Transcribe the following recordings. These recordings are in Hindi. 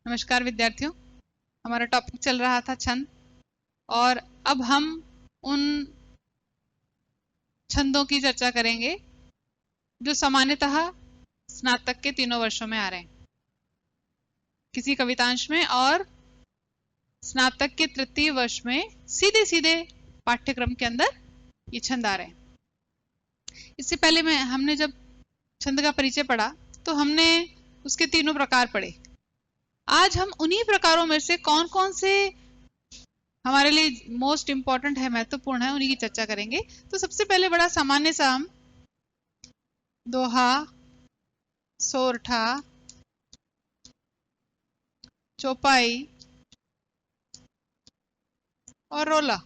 नमस्कार विद्यार्थियों, हमारा टॉपिक चल रहा था छंद और अब हम उन छंदों की चर्चा करेंगे जो सामान्यतः स्नातक के तीनों वर्षों में आ रहे हैं, किसी कवितांश में और स्नातक के तृतीय वर्ष में सीधे सीधे पाठ्यक्रम के अंदर ये छंद आ रहे हैं। इससे पहले हमने जब छंद का परिचय पढ़ा तो हमने उसके तीनों प्रकार पढ़े। आज हम उन्हीं प्रकारों में से कौन कौन से हमारे लिए मोस्ट इंपॉर्टेंट है, महत्वपूर्ण है, उन्हीं की चर्चा करेंगे। तो सबसे पहले बड़ा सामान्य सा हम दोहा, सोरठा, चौपाई और रोला,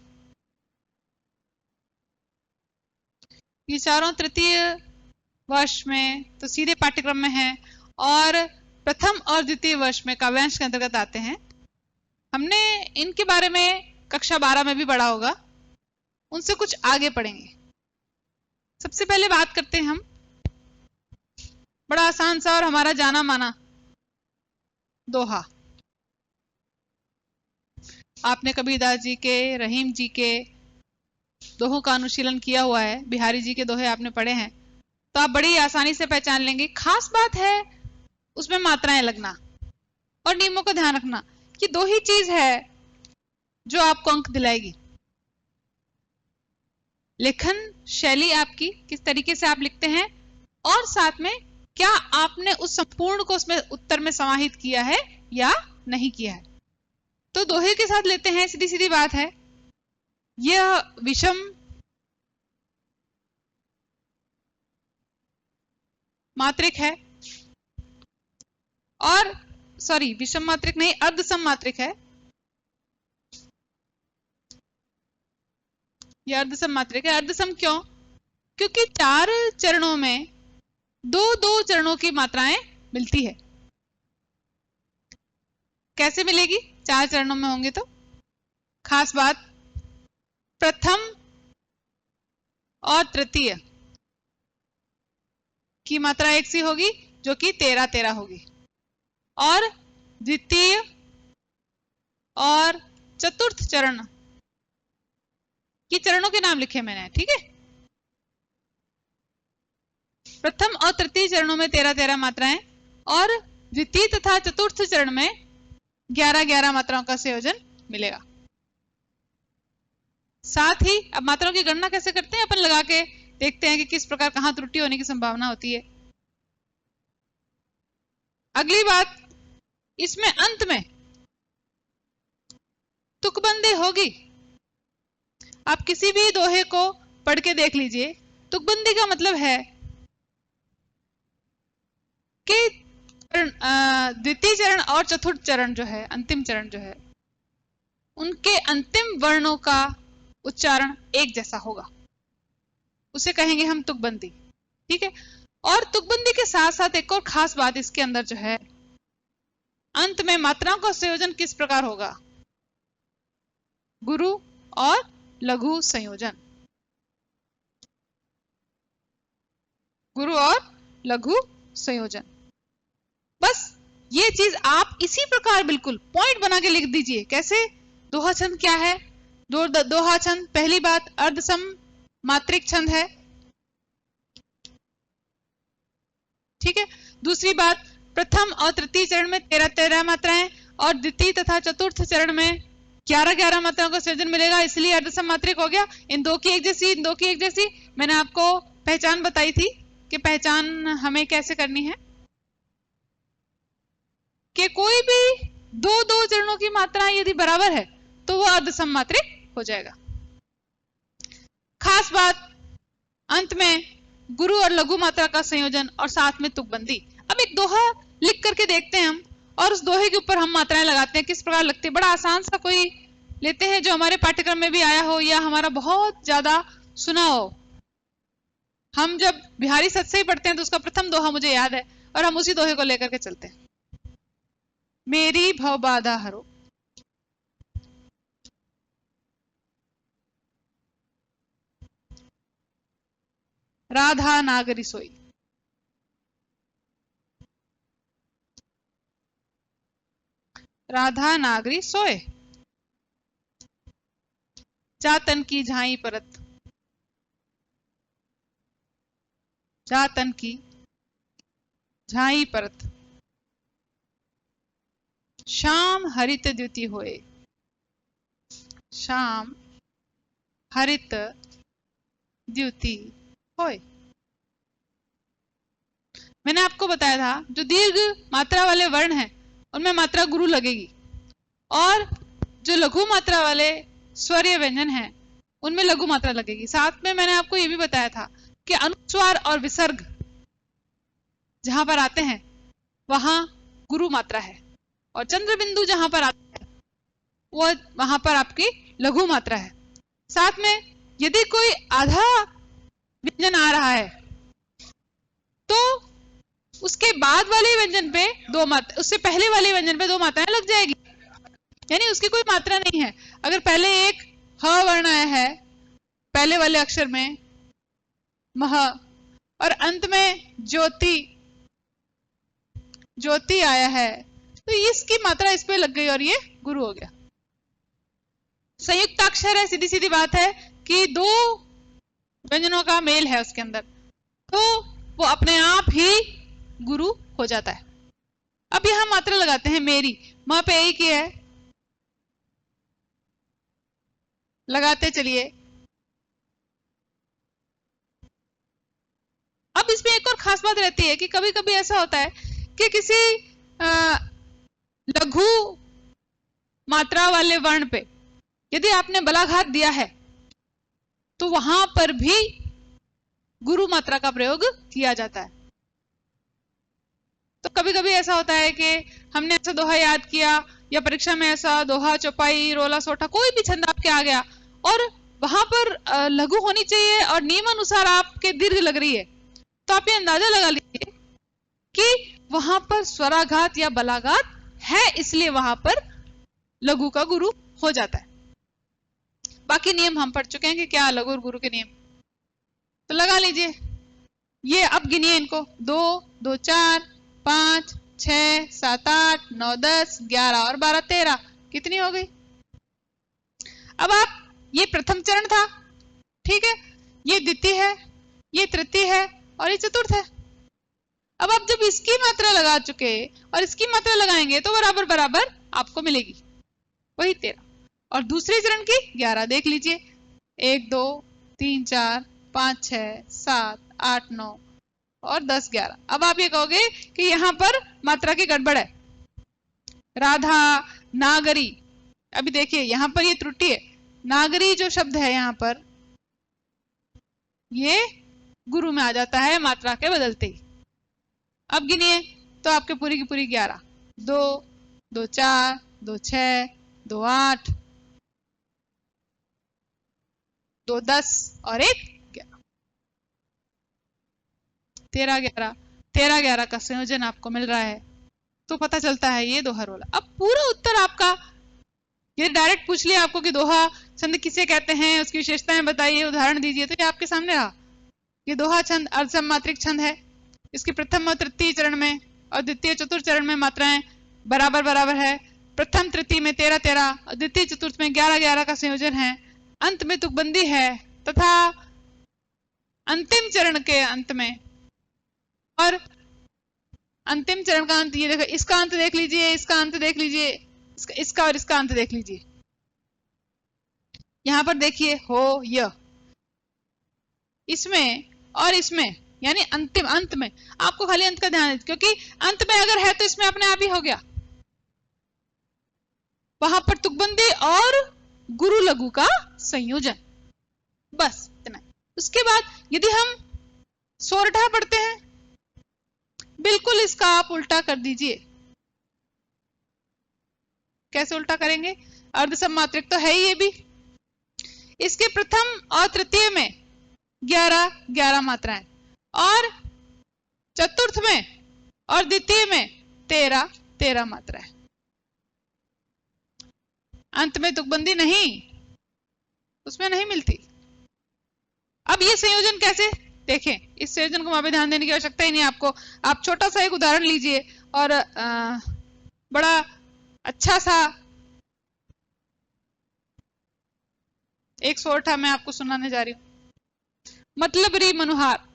ये चारों तृतीय वर्ष में तो सीधे पाठ्यक्रम में हैं और प्रथम और द्वितीय वर्ष में काव्यांश के अंतर्गत आते हैं। हमने इनके बारे में कक्षा 12 में भी पढ़ा होगा, उनसे कुछ आगे पढ़ेंगे। सबसे पहले बात करते हैं हम बड़ा आसान सा और हमारा जाना माना दोहा। आपने कबीरदास जी के, रहीम जी के दोहों का अनुशीलन किया हुआ है, बिहारी जी के दोहे आपने पढ़े हैं, तो आप बड़ी आसानी से पहचान लेंगे। खास बात है उसमें मात्राएं लगना और नियमों का ध्यान रखना। कि दो ही चीज है जो आपको अंक दिलाएगी। लेखन शैली आपकी, किस तरीके से आप लिखते हैं, और साथ में क्या आपने उस संपूर्ण को उसमें उत्तर में समाहित किया है या नहीं किया है। तो दोहे के साथ लेते हैं, सीधी सीधी बात है। यह विषम मात्रिक है और विषम मात्रिक नहीं, अर्धसम मात्रिक है। यह अर्धसम मात्रिक है। अर्धसम क्यों? क्योंकि 4 चरणों में दो चरणों की मात्राएं मिलती है। कैसे मिलेगी? 4 चरणों में होंगे तो। खास बात, प्रथम और तृतीय की मात्रा एक सी होगी जो कि 13-13 होगी, और द्वितीय और चतुर्थ चरण की चरणों के नाम लिखे मैंने, ठीक है। प्रथम और तृतीय चरणों में 13-13 मात्राएं और द्वितीय तथा चतुर्थ चरण में 11-11 मात्राओं का संयोजन मिलेगा। साथ ही अब मात्राओं की गणना कैसे करते हैं, अपन लगा के देखते हैं कि किस प्रकार कहां त्रुटि होने की संभावना होती है। अगली बात, इसमें अंत में तुकबंदी होगी। आप किसी भी दोहे को पढ़ के देख लीजिए, तुकबंदी का मतलब है कि द्वितीय चरण और चतुर्थ चरण जो है, अंतिम चरण जो है, उनके अंतिम वर्णों का उच्चारण एक जैसा होगा, उसे कहेंगे हम तुकबंदी, ठीक है। और तुकबंदी के साथ साथ एक और खास बात इसके अंदर जो है, अंत में मात्राओं का संयोजन किस प्रकार होगा? गुरु और लघु संयोजन। गुरु और लघु संयोजन। बस ये चीज आप इसी प्रकार बिल्कुल पॉइंट बना के लिख दीजिए। कैसे? दोहा छंद क्या है? दोहा छंद, पहली बात, अर्धसम मात्रिक छंद है, ठीक है। दूसरी बात, प्रथम और तृतीय चरण में 13-13 मात्राएं और द्वितीय तथा चतुर्थ चरण में 11-11 मात्राओं का संयोजन मिलेगा, इसलिए अर्धसम मात्रिक हो गया। इन दो की एक जैसी, इन दो की एक जैसी। मैंने आपको पहचान बताई थी कि पहचान हमें कैसे करनी है, कि कोई भी दो चरणों की मात्राएं यदि बराबर है तो वो अर्धसम मात्रिक हो जाएगा। खास बात, अंत में गुरु और लघु मात्रा का संयोजन और साथ में तुकबंदी। अब एक दोहा लिख करके देखते हैं हम, और उस दोहे के ऊपर हम मात्राएं लगाते हैं, किस प्रकार लगते हैं। बड़ा आसान सा कोई लेते हैं जो हमारे पाठ्यक्रम में भी आया हो या हमारा बहुत ज्यादा सुना हो। हम जब बिहारी सत्सई पढ़ते हैं तो उसका प्रथम दोहा मुझे याद है और हम उसी दोहे को लेकर के चलते हैं। मेरी भव बाधा हरो। राधा नागरी सोई। राधा नागरी सोए, जातन की झाई परत, जातन की झाई परत, शाम हरित द्युति होए, शाम हरित द्युति होए। मैंने आपको बताया था जो दीर्घ मात्रा वाले वर्ण हैं उनमें मात्रा गुरु लगेगी, और जो लघु मात्रा वाले स्वरीय व्यंजन हैं उनमें लघु मात्रा लगेगी। साथ में मैंने आपको ये भी बताया था कि अनुस्वार और विसर्ग जहां पर आते हैं वहां गुरु मात्रा है, और चंद्र बिंदु जहां पर आता है वो वहां पर आपकी लघु मात्रा है। साथ में यदि कोई आधा व्यंजन आ रहा है तो उसके बाद वाले व्यंजन पे दो मात्रा, उससे पहले वाले व्यंजन पे दो मात्राएं लग जाएगी, यानी उसकी कोई मात्रा नहीं है। अगर पहले एक ह वर्ण आया है पहले वाले अक्षर में मह, और अंत में ज्योति, ज्योति आया है, तो इसकी मात्रा इस पे लग गई और ये गुरु हो गया। संयुक्त अक्षर है, सीधी सीधी बात है कि दो व्यंजनों का मेल है उसके अंदर, तो वो अपने आप ही गुरु हो जाता है। अब यहां मात्रा लगाते हैं मेरी, मां पे एक ही है, लगाते चलिए। अब इसमें एक और खास बात रहती है कि कभी कभी ऐसा होता है कि किसी लघु मात्रा वाले वर्ण पे यदि आपने बलाघात दिया है तो वहां पर भी गुरु मात्रा का प्रयोग किया जाता है। तो कभी कभी ऐसा होता है कि हमने ऐसा दोहा याद किया या परीक्षा में ऐसा दोहा, चौपाई, रोला, सोठा, कोई भी छंद आपके आ गया और वहां पर लघु होनी चाहिए और नियम अनुसार आपके दीर्घ लग रही है, तो आप ये अंदाजा लगा लीजिए कि वहां पर स्वराघात या बलाघात है, इसलिए वहां पर लघु का गुरु हो जाता है। बाकी नियम हम पढ़ चुके हैं कि क्या लघु और गुरु के नियम, तो लगा लीजिए। ये अब गिनिए इनको, 2 2 4 5 6 7 8 9 10 11 और 12 13, कितनी हो गई? अब आप, ये प्रथम चरण था, ठीक है, ये द्वितीय है, ये तृतीय है और ये चतुर्थ है। अब आप जब इसकी मात्रा लगा चुके और इसकी मात्रा लगाएंगे तो बराबर बराबर आपको मिलेगी, वही 13। और दूसरे चरण की 11 देख लीजिए, 1 2 3 4 5 6 7 8 9 और 10 11। अब आप ये कहोगे कि यहां पर मात्रा की गड़बड़ है, राधा नागरी। अभी देखिए यहां पर ये त्रुटि है, नागरी जो शब्द है यहां पर ये गुरु में आ जाता है मात्रा के बदलते ही। अब गिनिए तो आपके पूरी की पूरी 11, 2 2 4 2 6 2 8 2 10 और 1 11, 13 11, 13 11 का संयोजन आपको मिल रहा है, तो पता चलता है ये दोहा रोला। अब पूरा उत्तर आपका, ये डायरेक्ट पूछ लिया आपको कि दोहा छंद किसे कहते हैं, उसकी विशेषताएं बताइए, उदाहरण दीजिए, तो ये आपके सामने रहा। ये दोहा छंद अर्धसमात्रिक छंद है, इसके प्रथम और तृतीय चरण में और द्वितीय चतुर्थ चरण में मात्राएं बराबर बराबर है। प्रथम तृतीय में 13 13 और द्वितीय चतुर्थ में 11 11 का संयोजन है। अंत में तुकबंदी है तथा अंतिम चरण के अंत में, और अंतिम चरण का अंत, ये देखो, इसका अंत देख लीजिए, इसका अंत देख लीजिए, इसका और इसका अंत देख लीजिए। यहां पर देखिए हो य, इसमें और इसमें, यानी अंतिम अंत में आपको खाली अंत का ध्यान है, क्योंकि अंत में अगर है तो इसमें अपने आप ही हो गया, वहां पर तुकबंदी और गुरु लघु का संयोजन, बस इतना। उसके बाद यदि हम सोरठा पढ़ते हैं, बिल्कुल इसका आप उल्टा कर दीजिए। कैसे उल्टा करेंगे? अर्धसमात्रिक तो है ही ये भी, इसके प्रथम और तृतीय में 11 11 मात्राएं और चतुर्थ में और द्वितीय में 13 13 मात्राएं, अंत में तुकबंदी नहीं, उसमें नहीं मिलती। अब ये संयोजन कैसे देखें, इस संयोजन को वहां पे ध्यान देने की आवश्यकता ही नहीं आपको। आप छोटा सा एक उदाहरण लीजिए और बड़ा अच्छा सा। एक सोरठा मैं आपको सुनाने जा रही हूँ। मतलब री मनुहार,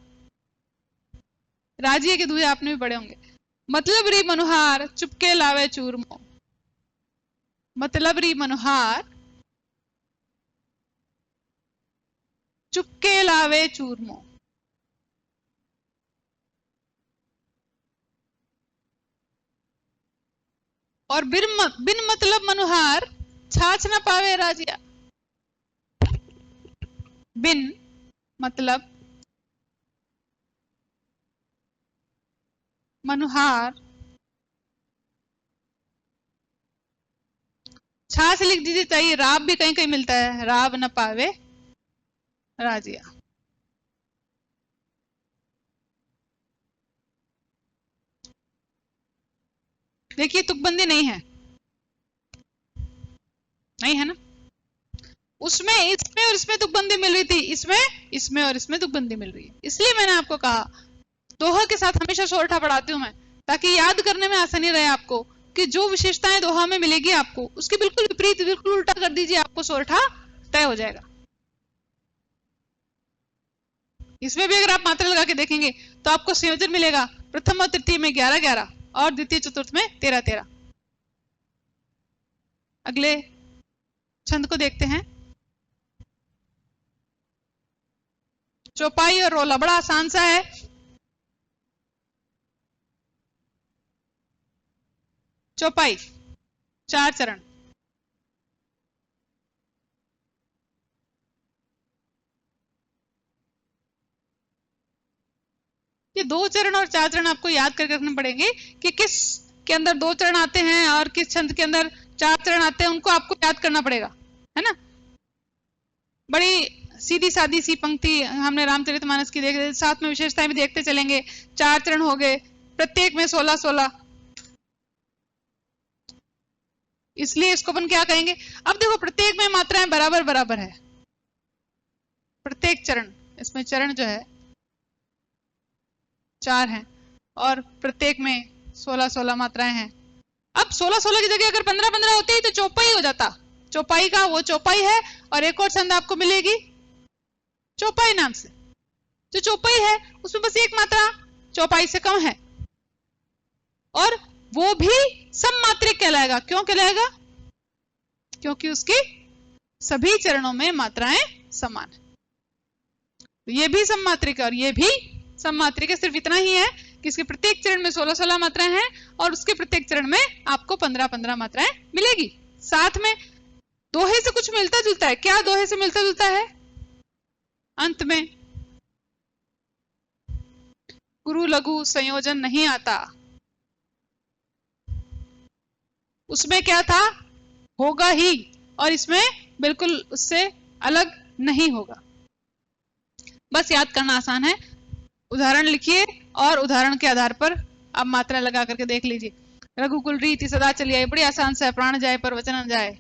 राजिए के दूजे आपने भी पढ़े होंगे। मतलब री मनुहार चुपके लावे चूरमो। मतलब री मनुहार चुपके लावे चूरमो। और बिन मतलब मनुहार छाछ न पावे राजिया। बिन मतलब मनुहार, छाछ लिख दीजिए, चाहिए राब भी कहीं कहीं मिलता है, राब न पावे राजिया। देखिए तुकबंदी नहीं है, नहीं है ना। उसमें इसमें और इसमें तुकबंदी मिल रही थी, इसमें इसमें और इसमें तुकबंदी मिल रही है, इसलिए मैंने आपको कहा दोहा के साथ हमेशा सोरठा पढ़ाती हूं मैं, ताकि याद करने में आसानी रहे आपको कि जो विशेषताएं दोहा में मिलेगी आपको उसके बिल्कुल विपरीत, बिल्कुल उल्टा कर दीजिए, आपको सोरठा तय हो जाएगा। इसमें भी अगर आप मात्रा लगा के देखेंगे तो आपको संयोजन मिलेगा, प्रथम और तृतीय में 11-11 और द्वितीय चतुर्थ में 13-13। अगले छंद को देखते हैं। चौपाई और रोला बड़ा आसान सा है। चौपाई 4 चरण, ये 2 चरण और 4 चरण आपको याद करके रखने पड़ेंगे कि किस के अंदर 2 चरण आते हैं और किस छंद के अंदर 4 चरण आते हैं, उनको आपको याद करना पड़ेगा, है ना। बड़ी सीधी सादी सी पंक्ति हमने रामचरितमानस की देख, साथ में विशेषताएं भी देखते चलेंगे। 4 चरण हो गए, प्रत्येक में 16-16, इसलिए इसको अपन क्या कहेंगे। अब देखो प्रत्येक में मात्राएं बराबर बराबर है, प्रत्येक चरण, इसमें चरण जो है 4 हैं और प्रत्येक में 16-16 मात्राएं हैं। अब 16-16 की जगह अगर 15-15 होती तो चौपाई हो जाता। चौपाई का वो चौपाई है, और एक और छंद आपको मिलेगी चौपाई नाम से। जो चौपाई है उसमें बस एक मात्रा चौपाई से कम है, और वो भी सममात्रिक कहलाएगा। क्यों कहलाएगा? क्योंकि उसके सभी चरणों में मात्राएं समान है। तो ये भी सममात्रिक है और ये भी सममात्रिक है, सिर्फ इतना ही है कि इसके प्रत्येक चरण में 16-16 मात्राएं हैं और उसके प्रत्येक चरण में आपको 15-15 मात्राएं मिलेगी। साथ में दोहे से कुछ मिलता जुलता है। क्या दोहे से मिलता जुलता है? अंत में गुरु लघु संयोजन नहीं आता। उसमें क्या था? होगा ही, और इसमें बिल्कुल उससे अलग नहीं होगा। बस याद करना आसान है। उदाहरण लिखिए और उदाहरण के आधार पर आप मात्रा लगा करके देख लीजिए। रघुकुल रीति सदा चली आई, बड़ी आसान से, प्राण जाए पर वचन न जाए।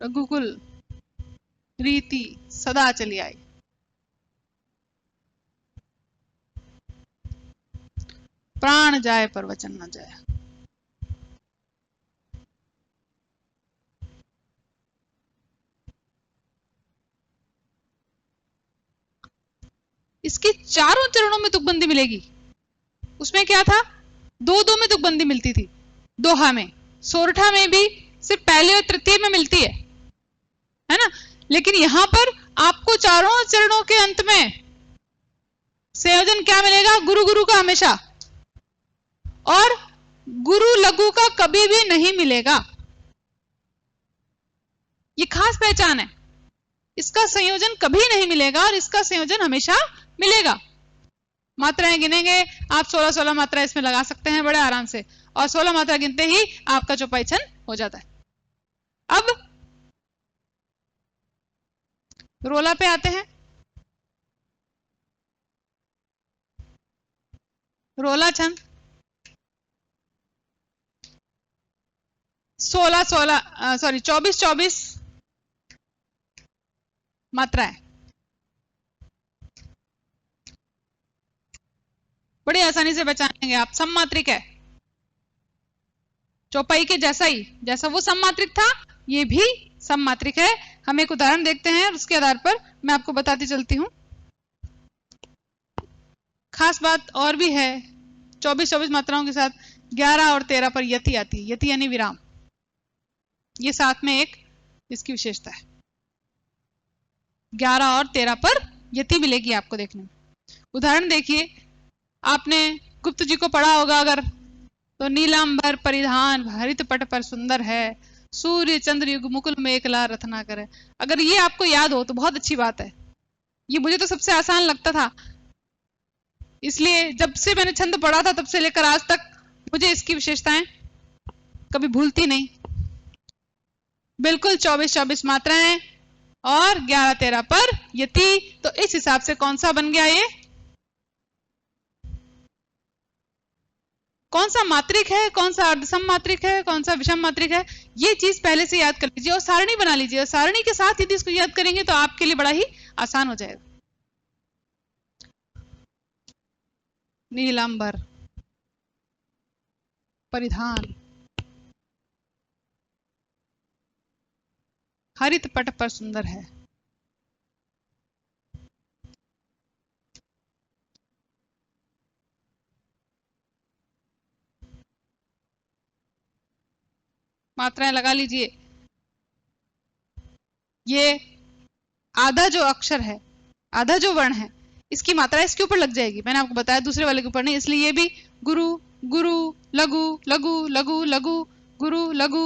रघुकुल रीति सदा चली आई, प्राण जाए पर वचन न जाए। इसके चारों चरणों में तुकबंदी मिलेगी। उसमें क्या था? 2-2 में तुकबंदी मिलती थी दोहा में, सोरठा में भी सिर्फ पहले और तृतीय में मिलती है ना। लेकिन यहां पर आपको चारों चरणों के अंत में संयोजन क्या मिलेगा? गुरु गुरु का हमेशा, और गुरु लघु का कभी भी नहीं मिलेगा। ये खास पहचान है, इसका संयोजन कभी नहीं मिलेगा और इसका संयोजन हमेशा मिलेगा। मात्राएं गिनेंगे आप, 16-16 मात्रा इसमें लगा सकते हैं बड़े आराम से, और 16 मात्रा गिनते ही आपका चौपाई छंद हो जाता है। अब रोला पे आते हैं। रोला छंद 24-24 मात्राएं, बड़ी आसानी से पहचानेंगे आप, सममात्रिक है। चौपाई के जैसा ही, जैसा वो सममात्रिक था ये भी सममात्रिक है। हम एक उदाहरण देखते हैं और उसके आधार पर मैं आपको बताती चलती हूँ। खास बात और भी है, 24-24 मात्राओं के साथ 11 और 13 पर यति आती है, यति यानी विराम। ये साथ में एक इसकी विशेषता है, 11 और 13 पर यति मिलेगी आपको देखने में। उदाहरण देखिए, आपने गुप्त जी को पढ़ा होगा अगर, तो नीलांबर परिधान हरित पट पर सुंदर है, सूर्य चंद्र युग मुकुल में एक लाल रत्ना करे। अगर ये आपको याद हो तो बहुत अच्छी बात है। ये मुझे तो सबसे आसान लगता था, इसलिए जब से मैंने छंद पढ़ा था तब से लेकर आज तक मुझे इसकी विशेषताएं कभी भूलती नहीं। बिल्कुल 24-24 मात्राएं और 11-13 पर यति। तो इस हिसाब से कौन सा बन गया, ये कौन सा मात्रिक है, कौन सा अर्धसम मात्रिक है, कौन सा विषम मात्रिक है, ये चीज पहले से याद कर लीजिए और सारणी बना लीजिए। और सारणी के साथ यदि इसको याद करेंगे तो आपके लिए बड़ा ही आसान हो जाएगा। नीलांबर परिधान हरित पट पर सुंदर है, मात्राएं लगा लीजिए। ये आधा जो अक्षर है, आधा जो वर्ण है, इसकी मात्रा इसके ऊपर लग जाएगी। मैंने आपको बताया दूसरे वाले के ऊपर नहीं, इसलिए ये भी गुरु गुरु लघु लघु लघु लघु गुरु लघु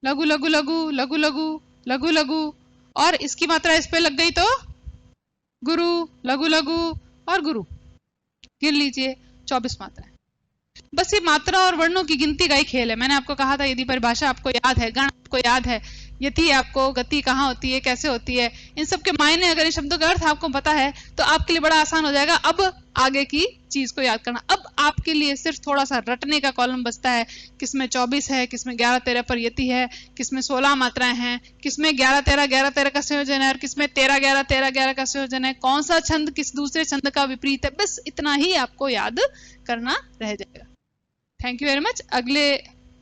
लघु लघु लघु लघु लघु लघु लघु, और इसकी मात्रा इस पे लग गई तो गुरु लघु लघु और गुरु। गिन लीजिए 24 मात्राएं। बस ये मात्रा और वर्णों की गिनती का ही खेल है। मैंने आपको कहा था यदि परिभाषा आपको याद है, गण आपको याद है, यति आपको, गति कहाँ होती है, कैसे होती है, इन सब के मायने अगर इन शब्दों का अर्थ आपको पता है तो आपके लिए बड़ा आसान हो जाएगा अब आगे की चीज को याद करना। अब आपके लिए सिर्फ थोड़ा सा रटने का कॉलम बचता है, किसमें 24 है, किसमें 11-13 पर यति है, किसमें 16 मात्राएं हैं, किसमें 11-13 का संयोजन है और किसमें 13-11 का संयोजन है, कौन सा छंद किस दूसरे छंद का विपरीत है। बस इतना ही आपको याद करना रह जाएगा। Thank you very much. अगले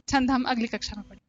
छंद हम अगली कक्षा में पढ़ेंगे।